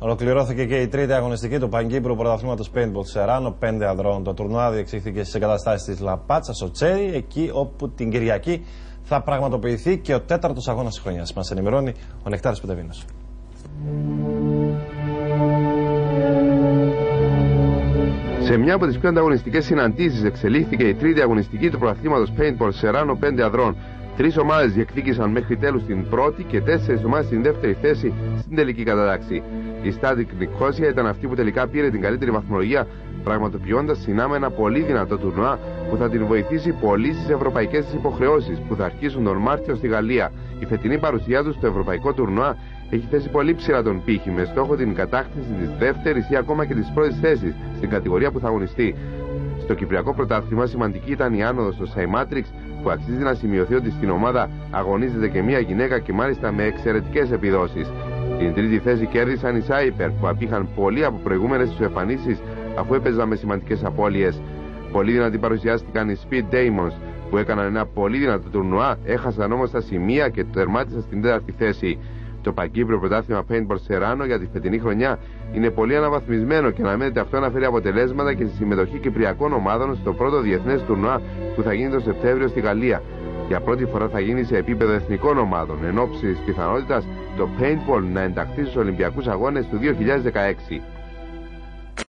Ολοκληρώθηκε και η τρίτη αγωνιστική του Παγκύπρου Πρωταθλήματος Paintball Σεράνο 5 ανδρών. Το τουρνουά διεξήχθηκε στις εγκαταστάσεις της Λαπάτσα στο Τσέρι, εκεί όπου την Κυριακή θα πραγματοποιηθεί και ο τέταρτος αγώνας της χρονιάς. Μας ενημερώνει ο Νεκτάρης Πετεβίνος. Σε μια από τις πιο ανταγωνιστικές συναντήσεις εξελίχθηκε η τρίτη αγωνιστική του πρωταθλήματος Paintball Σεράνο 5 ανδρών. 3 ομάδες διεκδίκησαν μέχρι τέλους την πρώτη και 4 ομάδες στην δεύτερη θέση στην τελική κατάταξη. Η Static Nicosia ήταν αυτή που τελικά πήρε την καλύτερη βαθμολογία, πραγματοποιώντας συνάμα ένα πολύ δυνατό τουρνουά που θα την βοηθήσει πολύ στις ευρωπαϊκές της υποχρεώσεις που θα αρχίσουν τον Μάρτιο στη Γαλλία. Η φετινή παρουσία του στο ευρωπαϊκό τουρνουά έχει θέσει πολύ ψηλά τον πύχη, με στόχο την κατάκτηση της δεύτερης ή ακόμα και της πρώτης θέσης στην κατηγορία που θα αγωνιστεί. Στο Κυπριακό Πρωτάθλημα σημαντική ήταν η άνοδος στο Cymatrix, που αξίζει να σημειωθεί ότι στην ομάδα αγωνίζεται και μια γυναίκα και μάλιστα με εξαιρετικές επιδόσεις. Την τρίτη θέση κέρδισαν οι Cyper, που απήχαν πολύ από προηγούμενες τους εμφανίσεις αφού έπαιζαν με σημαντικές απώλειες. Πολύ δυνατοί παρουσιάστηκαν οι Speed Demons, που έκαναν ένα πολύ δυνατό τουρνουά, έχασαν όμως τα σημεία και τερμάτισαν στην τέταρτη θέση. Το Παγκύπριο Πρωτάθλημα Paintball Σεράνο για τη φετινή χρονιά είναι πολύ αναβαθμισμένο και αναμένεται αυτό να φέρει αποτελέσματα και στη συμμετοχή κυπριακών ομάδων στο πρώτο διεθνές τουρνουά που θα γίνει το Σεπτέμβριο στη Γαλλία. Για πρώτη φορά θα γίνει σε επίπεδο εθνικών ομάδων, εν ώψη της πιθανότητας το Paintball να ενταχθεί στους Ολυμπιακούς Αγώνες του 2016.